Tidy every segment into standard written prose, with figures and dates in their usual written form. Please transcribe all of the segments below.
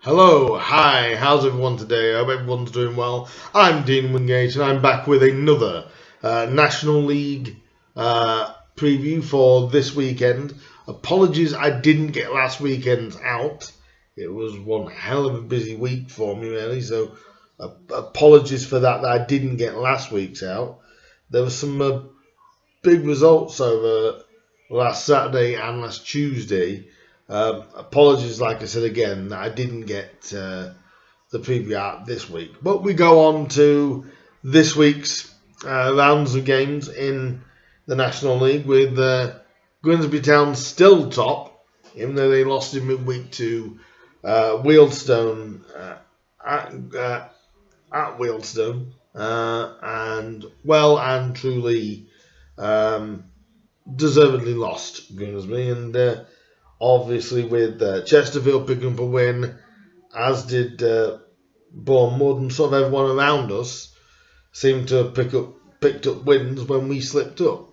Hello, hi, how's everyone today? I hope everyone's doing well. I'm Dean Wingate and I'm back with another National League preview for this weekend. Apologies I didn't get last weekend's out. It was one hell of a busy week for me, really, so apologies for that I didn't get last week's out. There were some big results over last Saturday and last Tuesday. Apologies, like I said again, that I didn't get the preview out this week. But we go on to this week's rounds of games in the National League with Grimsby Town still top, even though they lost in midweek to Wealdstone at Wealdstone, and truly deservedly lost Grimsby, and obviously with Chesterfield picking up a win, as did Bournemouth, and sort of everyone around us seemed to have picked up wins when we slipped up.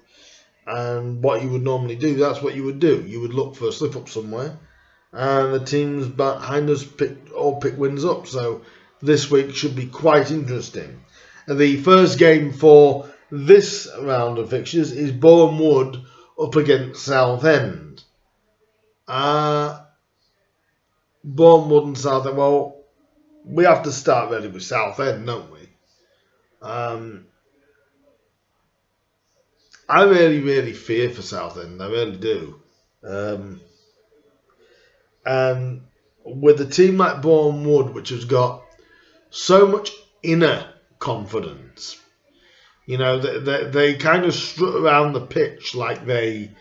And what you would normally do, that's what you would do. You would look for a slip up somewhere, and the teams behind us pick wins up. So this week should be quite interesting. The first game for this round of fixtures is Bournemouth up against Southend. Bournemouth and Southend. Well, we have to start really with Southend, don't we? I really fear for Southend. I really do. And with a team like Bournemouth, which has got so much inner confidence, they kind of strut around the pitch like they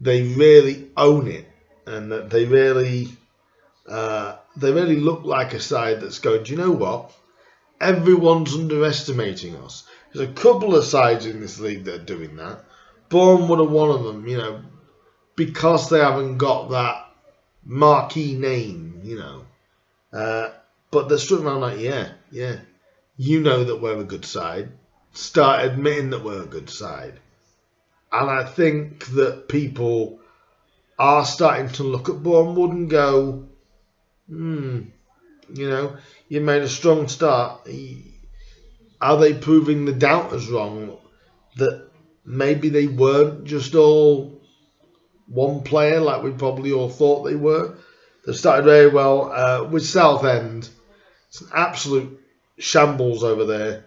really own it, and that they really look like a side that's going, do you know what? Everyone's underestimating us. There's a couple of sides in this league that are doing that. Bournemouth are one of them, because they haven't got that marquee name, But they're strutting around like, yeah, you know that we're a good side. Start admitting that we're a good side. And I think that people are starting to look at Bournemouth and go, you made a strong start. Are they proving the doubters wrong? That maybe they weren't just all one player like we probably all thought they were. They started very well with Southend. It's an absolute shambles over there.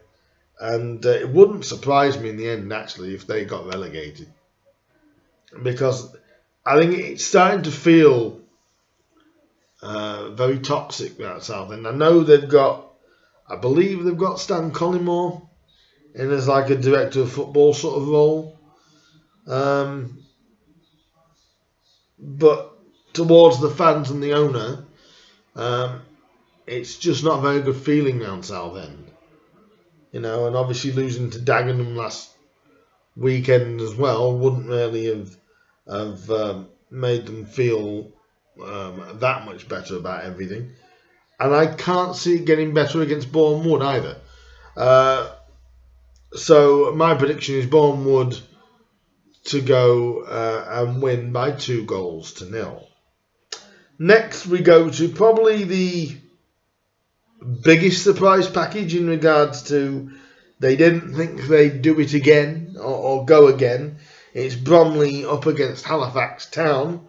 And it wouldn't surprise me in the end, actually, if they got relegated. Because I think it's starting to feel very toxic at Southend. I believe they've got Stan Collymore in as like a director of football sort of role. But towards the fans and the owner, it's just not a very good feeling around Southend. And obviously losing to Dagenham last weekend as well wouldn't really have made them feel that much better about everything. And I can't see it getting better against Bournemouth either. So my prediction is Bournemouth to go and win by 2-0. Next, we go to probably the biggest surprise package in regards to they didn't think they'd do it again or go again. It's Bromley up against Halifax Town.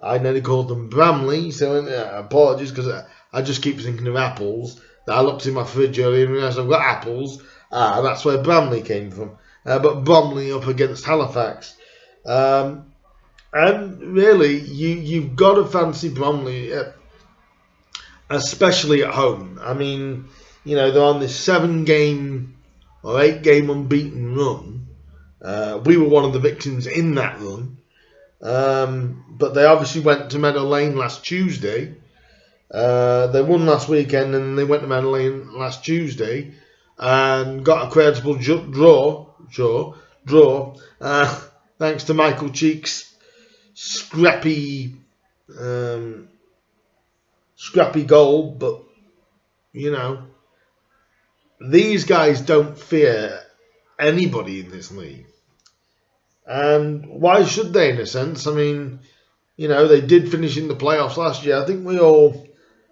I nearly called them Bramley, so apologies because I just keep thinking of apples. I looked in my fridge earlier and realised I've got apples. That's where Bramley came from. But Bromley up against Halifax. And really, you've got to fancy Bromley, especially at home. I mean, they're on this 7-game or 8-game unbeaten run. We were one of the victims in that run. But they obviously went to Meadow Lane last Tuesday. They won last weekend and they went to Meadow Lane last Tuesday and got a creditable draw. Thanks to Michael Cheek's scrappy goal, but these guys don't fear anybody in this league, and why should they? In a sense, I mean, they did finish in the playoffs last year. I think we all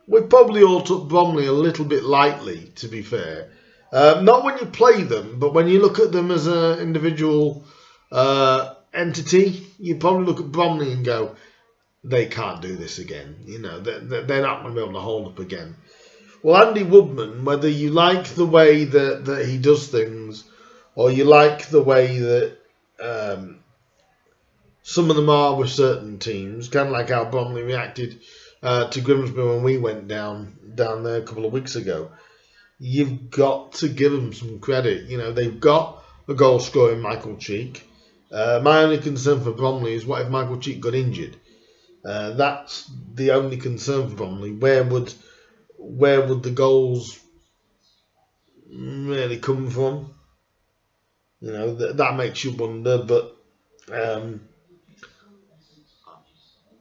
we probably all took Bromley a little bit lightly, to be fair. Not when you play them, but when you look at them as an individual entity, you probably look at Bromley and go, they can't do this again. You know, they're not going to be able to hold up again. Well, Andy Woodman, whether you like the way that he does things, or you like the way that some of them are with certain teams, kind of like how Bromley reacted to Grimsby when we went down there a couple of weeks ago, you've got to give them some credit. You know, they've got a goal scorer in Michael Cheek. My only concern for Bromley is what if Michael Cheek got injured? That's the only concern for Bromley. Where would the goals really come from? You know, that makes you wonder. But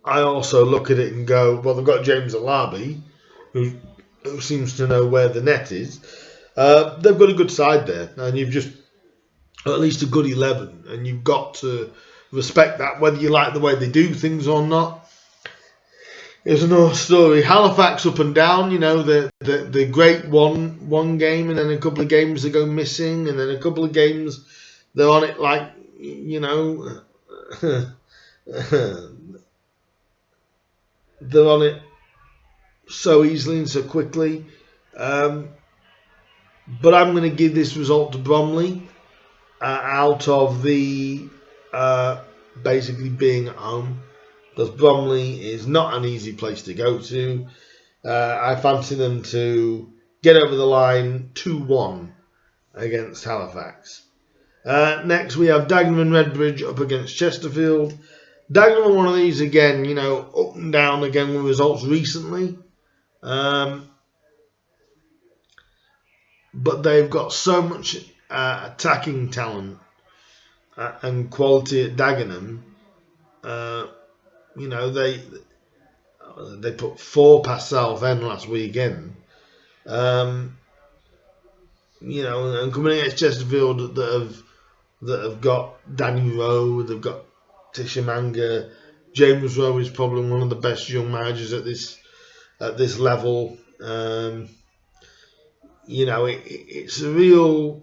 I also look at it and go, well, they've got James Alabi, who seems to know where the net is. They've got a good side there, and you've just at least a good 11, and you've got to respect that, whether you like the way they do things or not. It's another story. Halifax up and down, you know, the great one game, and then a couple of games they go missing, and then a couple of games they're on it like, you know, they're on it so easily and so quickly. But I'm going to give this result to Bromley out of the basically being at home, because Bromley is not an easy place to go to. I fancy them to get over the line 2-1 against Halifax. Next we have Dagenham and Redbridge up against Chesterfield. Dagenham are one of these again, you know, up and down again with results recently. But they've got so much attacking talent and quality at Dagenham. You know, they put 4 past Southend last weekend. You know, and coming against Chesterfield that have got Danny Rowe, they've got Tishamanga. James Rowe is probably one of the best young managers at this level. You know, it's a real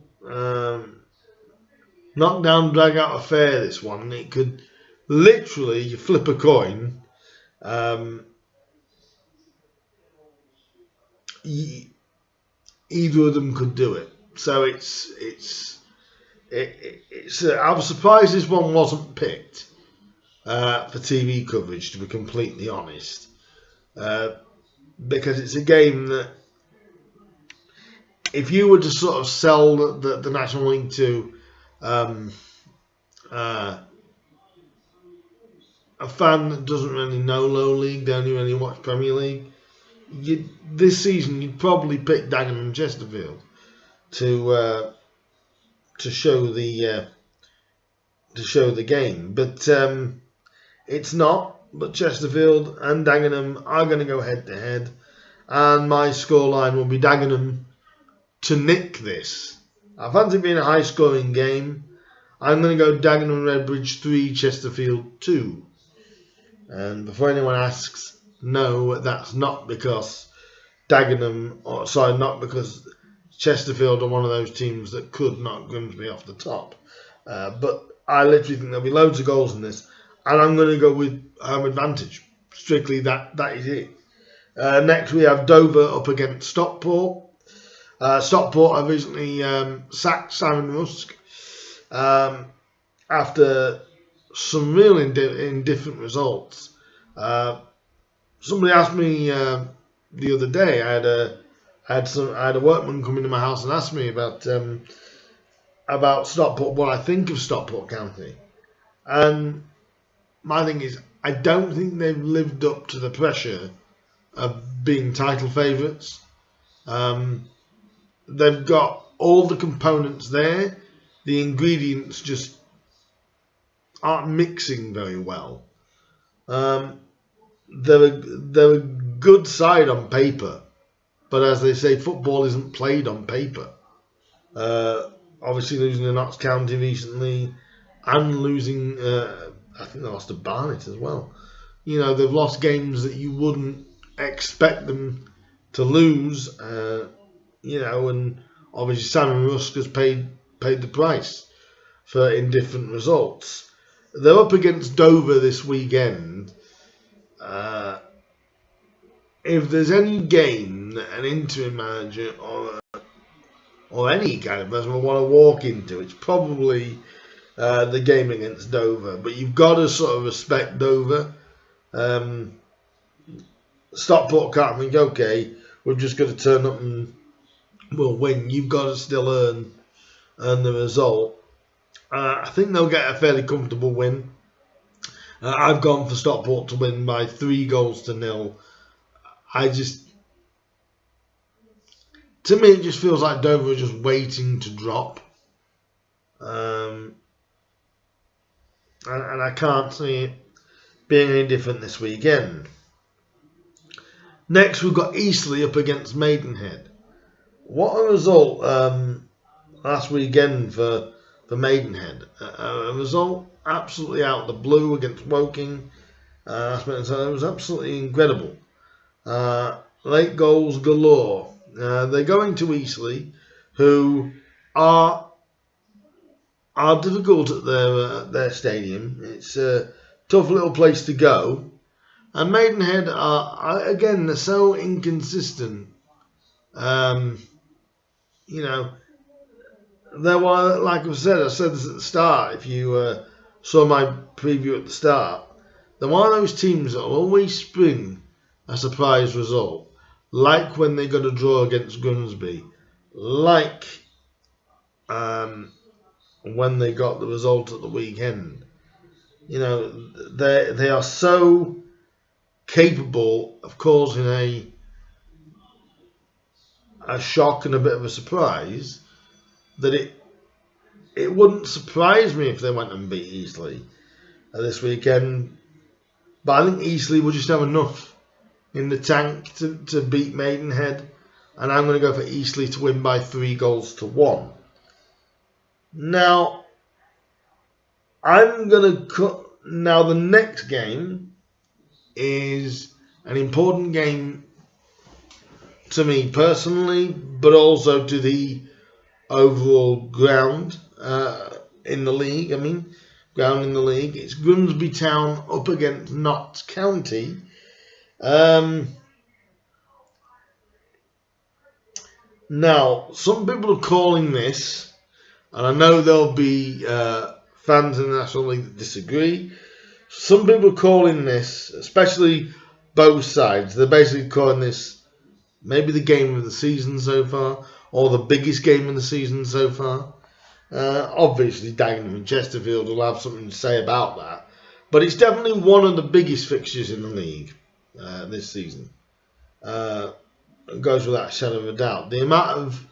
knockdown, drag out affair, this one. It could literally, you flip a coin, either of them could do it. So it's I was surprised this one wasn't picked for TV coverage, to be completely honest, because it's a game that, if you were to sort of sell the National League to a fan that doesn't really know Low League, they only really watch Premier League, this season you'd probably pick Dagenham and Chesterfield to show the game, but it's not. But Chesterfield and Dagenham are going to go head to head, and my scoreline will be Dagenham to nick this. I fancy it being a high scoring game. I'm going to go Dagenham and Redbridge 3, Chesterfield 2. And before anyone asks, no, that's not because not because Chesterfield are one of those teams that could knock Grimsby off the top. But I literally think there'll be loads of goals in this, and I'm going to go with home advantage. Strictly that is it. Next we have Dover up against Stockport. Stockport have recently sacked Simon Rusk after some real indifferent results. Somebody asked me the other day. I had a workman come into my house and ask me about Stockport, what I think of Stockport County, and my thing is, I don't think they've lived up to the pressure of being title favourites. They've got all the components there. The ingredients just aren't mixing very well. They're a good side on paper, but as they say, football isn't played on paper. Obviously losing to Notts County recently, and losing, I think they lost to Barnet as well. You know, they've lost games that you wouldn't expect them to lose, and obviously Simon Rusk has paid the price for indifferent results. They're up against Dover this weekend. If there's any game that an interim manager or any kind of person will want to walk into, it's probably the game against Dover. But you've got to sort of respect Dover. Stockport can't think, okay, we've just got to turn up and we'll win. You've got to still earn the result. I think they'll get a fairly comfortable win. I've gone for Stockport to win by 3-0. To me, it just feels like Dover are just waiting to drop. And I can't see it being any different this weekend. Next, we've got Eastleigh up against Maidenhead. What a result last weekend for Maidenhead. A result absolutely out of the blue against Woking. It was absolutely incredible. Late goals galore. They're going to Eastleigh, who are difficult at their stadium. It's a tough little place to go. And Maidenhead they're so inconsistent. There were, like I said this at the start, if you saw my preview at the start, they're one of those teams that will always spring a surprise result, like when they got a draw against Grimsby, like when they got the result at the weekend. They are so capable of causing a shock and a bit of a surprise that it wouldn't surprise me if they went and beat Eastleigh this weekend. But I think Eastleigh will just have enough in the tank to beat Maidenhead, and I'm going to go for Eastleigh to win by 3-1. Now, the next game is an important game to me personally, but also to the overall ground in the league. Ground in the league. It's Grimsby Town up against Notts County. Now, some people are calling this, and I know there'll be fans in the National League that disagree. Some people are calling this, especially both sides, they're basically calling this maybe the game of the season so far, or the biggest game of the season so far. Obviously, Daggers and Chesterfield will have something to say about that. But it's definitely one of the biggest fixtures in the league this season. It goes without a shadow of a doubt. The amount of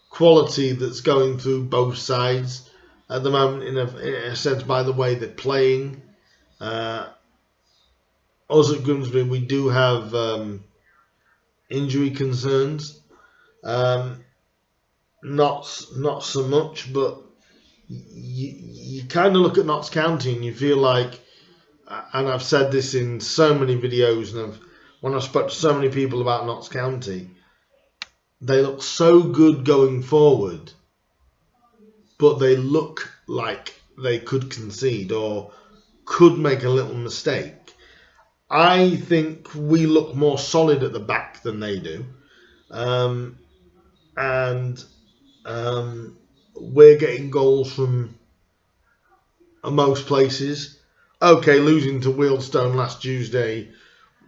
quality that's going through both sides at the moment, in a sense, by the way they're playing. Us at Grimsby, we do have injury concerns. Not so much, but you kind of look at Notts County and you feel like, and I've said this in so many videos, and when I've spoken to so many people about Notts County, they look so good going forward, but they look like they could concede or could make a little mistake. I think we look more solid at the back than they do. And we're getting goals from most places. Okay, losing to Wealdstone last Tuesday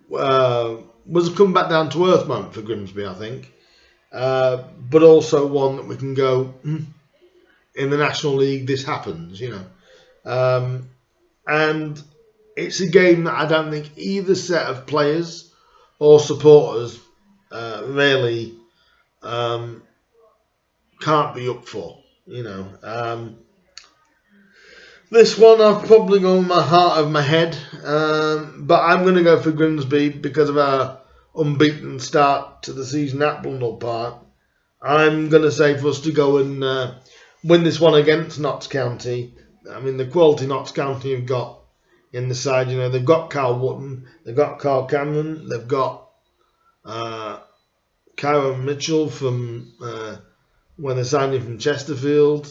was a comeback down to earth moment for Grimsby, I think. But also one that we can go, in the National League, this happens, and it's a game that I don't think either set of players or supporters really can't be up for, This one I've probably gone my heart of my head, but I'm going to go for Grimsby because of our unbeaten start to the season at Bromley Park. I'm going to say for us to go and win this one against Notts County. The quality Notts County have got in the side, they've got Carl Wotton, they've got Carl Cameron, they've got Kyron Mitchell from when they signed him from Chesterfield.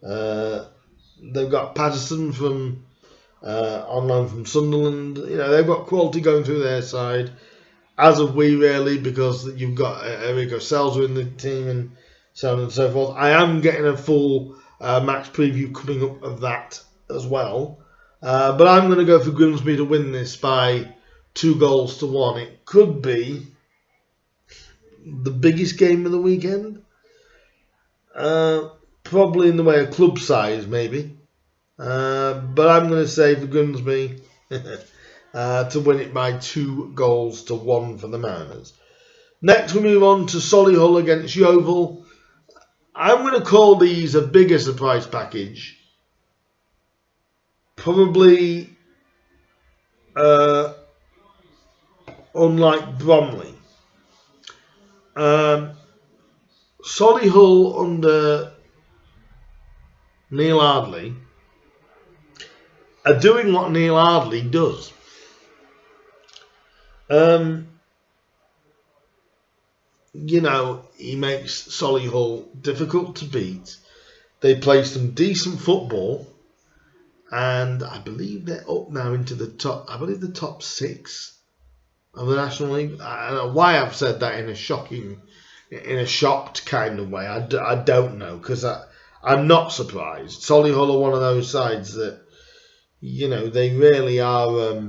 They've got Patterson from on loan from Sunderland. They've got quality going through their side. As of we really, because you've got Enrico Selzer in the team and so on and so forth. I am getting a full match preview coming up of that as well. But I'm going to go for Grimsby to win this by 2-1. It could be the biggest game of the weekend. Probably in the way of club size, maybe. But I'm going to say for Grimsby to win it by 2-1 for the Mariners. Next we move on to Solihull against Yeovil. I'm going to call these a bigger surprise package. Probably unlike Bromley. Solihull under Neil Ardley are doing what Neil Ardley does. He makes Solihull difficult to beat. They play some decent football, and I believe they're up now into the top. I believe the top 6 of the National League. I don't know why I've said that in a shocked kind of way. I don't know, because I'm not surprised. Solihull are one of those sides that they really are.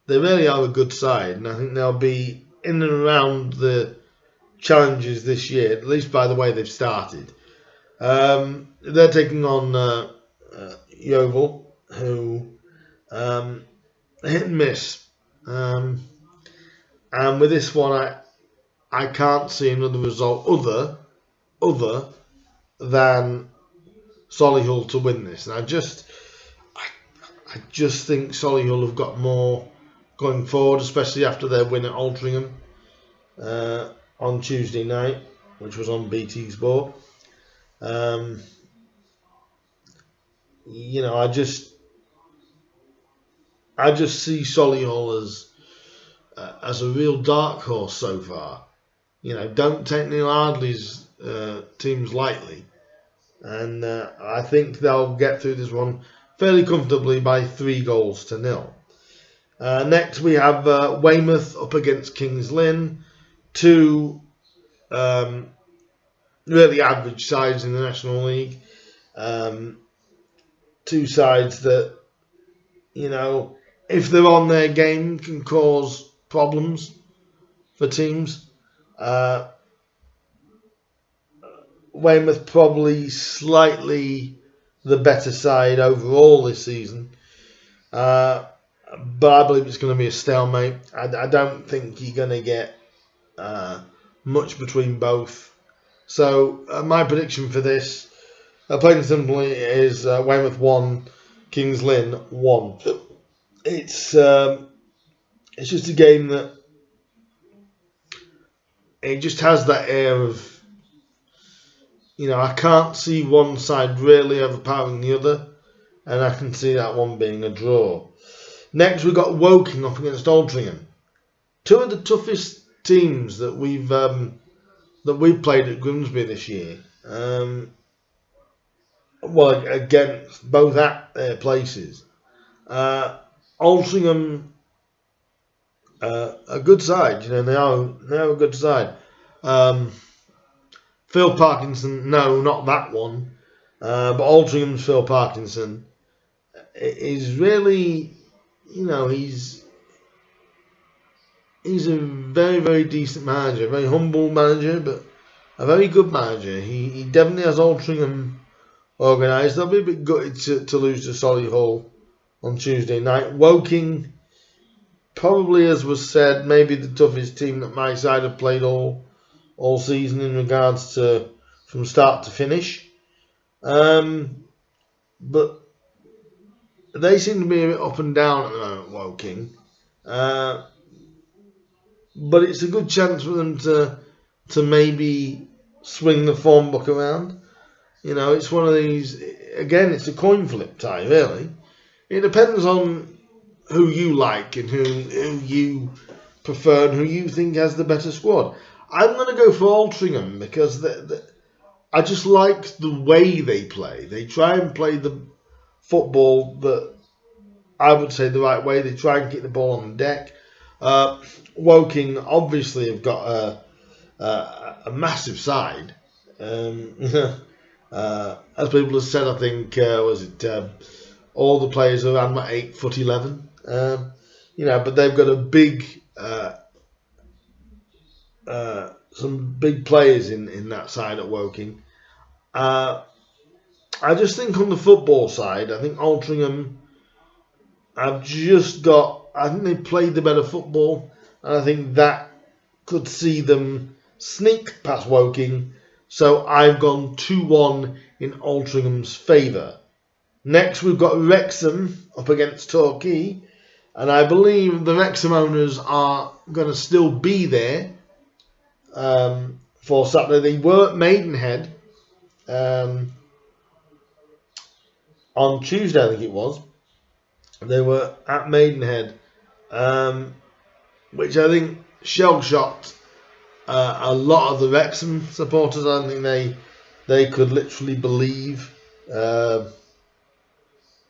They really are a good side, and I think they'll be in and around the challenges this year, at least by the way they've started. They're taking on Yeovil, who hit and miss. And with this one, I can't see another result other than Solihull to win this. And I just think Solihull have got more going forward, especially after their win at Altrincham on Tuesday night, which was on BT Sport. I just see Solihull as a real dark horse so far. Don't take Neil Ardley's teams lightly, and I think they'll get through this one fairly comfortably by 3-0. Next we have Weymouth up against Kings Lynn, 2 really average sides in the National League. 2 sides that, if they're on their game, can cause problems for teams. Weymouth probably slightly the better side overall this season. But I believe it's going to be a stalemate. I don't think you're going to get much between both. So my prediction for this, plain and simply, is Weymouth 1, Kings Lynn 1. It's just a game that it just has that air of, I can't see one side really overpowering the other, and I can see that one being a draw. Next, we've got Woking up against Altrincham. 2 of the toughest teams that we've played at Grimsby this year. Against both at their places. Altrincham, a good side. They are a good side. Phil Parkinson, no, not that one. But Altringham's Phil Parkinson is really. He's a very, very decent manager, a very humble manager, but a very good manager. He definitely has Altrincham organised. They'll be a bit gutted to lose to Solihull on Tuesday night. Woking, probably as was said, maybe the toughest team that my side have played all season in regards to from start to finish. But they seem to be a bit up and down at the moment, Woking. But it's a good chance for them to maybe swing the form book around. It's one of these, again, it's a coin flip tie, really. It depends on who you like and who you prefer and who you think has the better squad. I'm going to go for Altrincham because I just like the way they play. They try and play the football that I would say the right way. They try and get the ball on the deck. Woking obviously have got a massive side. As people have said, I think all the players are around 8'11". But they've got a big some big players in that side at Woking. I just think on the football side, I think Altrincham have just got. I think they played the better football, and I think that could see them sneak past Woking. So I've gone 2-1 in Altrincham's favour. Next, we've got Wrexham up against Torquay, and I believe the Wrexham owners are going to still be there for Saturday. They were at Maidenhead on Tuesday, I think it was. They were at Maidenhead, which I think shell-shocked a lot of the Wrexham supporters. I don't think they could literally believe that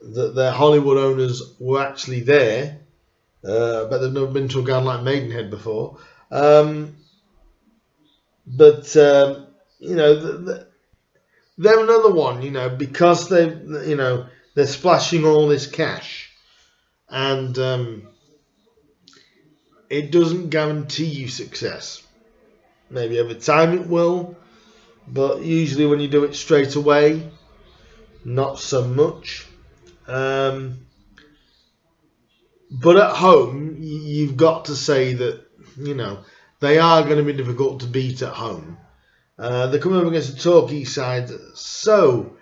their Hollywood owners were actually there. But they've never been to a ground like Maidenhead before. They're another one, because they're splashing all this cash, and it doesn't guarantee you success. Maybe over time it will, but usually when you do it straight away, not so much. But at home, you've got to say that, they are going to be difficult to beat at home. They're coming up against a Torquay side that's so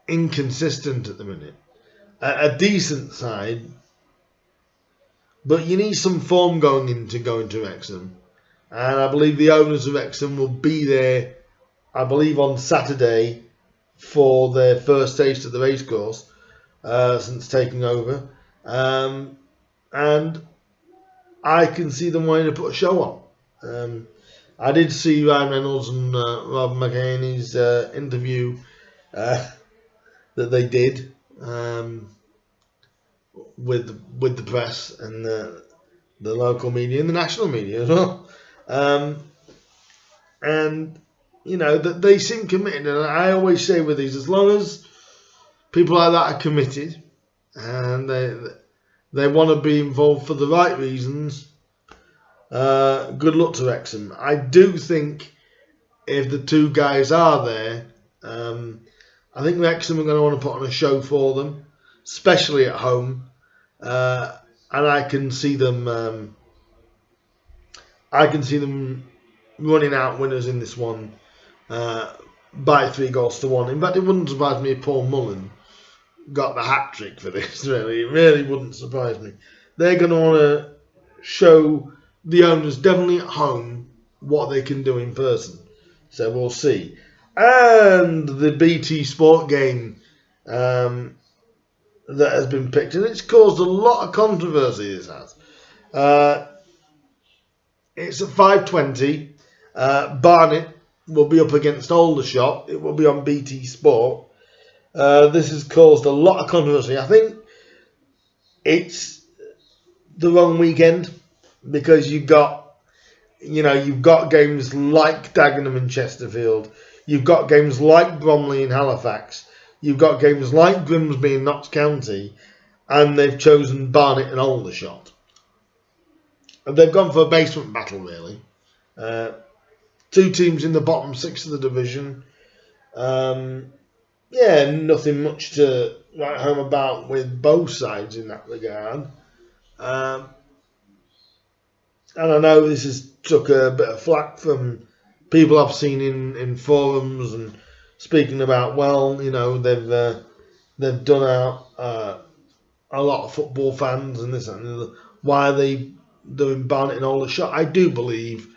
inconsistent at the minute. A decent side, but you need some form going to Wrexham. And I believe the owners of Wrexham will be there, I believe, on Saturday for their first taste at the racecourse since taking over. And I can see them wanting to put a show on. I did see Ryan Reynolds and Rob McEnany's interview that they did with the press and the local media and the national media as well. And that they seem committed. And I always say with these, as long as people like that are committed and they want to be involved for the right reasons, good luck to Wrexham. I do think if the two guys are there, I think Wrexham are going to want to put on a show for them, especially at home. And I can see them running out winners in this one by 3-1. In fact, it wouldn't surprise me if Paul Mullen got the hat trick for this. Really, it really wouldn't surprise me. They're going to want to show the owners, definitely at home, what they can do in person. So we'll see. And the BT Sport game that has been picked, and it's caused a lot of controversy. This has. It's at 5:20. Barnet will be up against Aldershot. It will be on BT Sport. This has caused a lot of controversy. I think it's the wrong weekend because you've got games like Dagenham and Chesterfield. You've got games like Bromley and Halifax. You've got games like Grimsby and Notts County, and they've chosen Barnet and Aldershot. And they've gone for a basement battle, really. Two teams in the bottom 6 of the division. Nothing much to write home about with both sides in that regard. And I know this has took a bit of flack from people I've seen in forums and speaking about, they've done out a lot of football fans and this and the, why are they doing Barnet and Aldershot. I do believe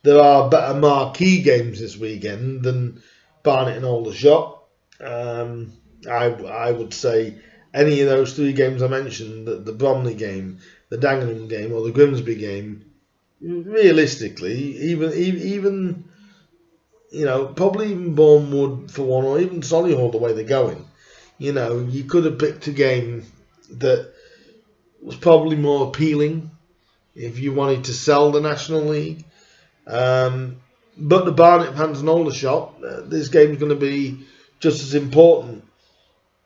there are better marquee games this weekend than Barnet and Aldershot. I would say any of those 3 games I mentioned, the Bromley game, the Dagenham game or the Grimsby game, realistically, even probably even Bournemouth for one, or even Solihull the way they're going. You could have picked a game that was probably more appealing if you wanted to sell the National League. But the Barnet fans and Aldershot, this game's going to be just as important.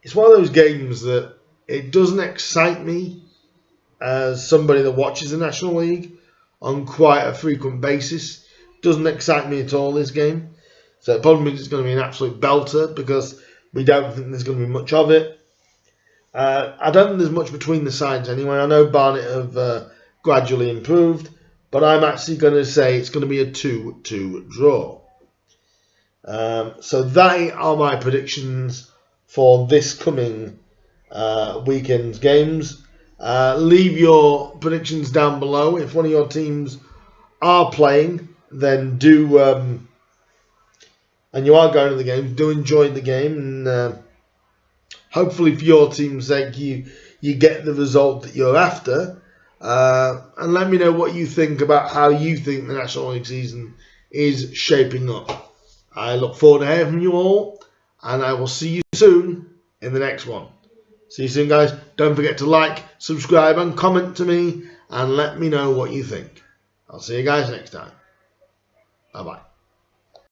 It's one of those games that it doesn't excite me as somebody that watches the National League on quite a frequent basis. Doesn't excite me at all, this game. So it probably means it's going to be an absolute belter because we don't think there's going to be much of it. I don't think there's much between the sides anyway. I know Barnet have gradually improved, but I'm actually going to say it's going to be a 2-2 draw. So that are my predictions for this coming weekend's games. Leave your predictions down below. If one of your teams are playing, then do, and you are going to the game, do enjoy the game, and hopefully for your team's sake you get the result that you're after. And let me know what you think about how you think the National League season is shaping up. I look forward to hearing from you all, and I will see you soon in the next one. See you soon, guys. Don't forget to like, subscribe, and comment to me, and let me know what you think. I'll see you guys next time. Bye-bye.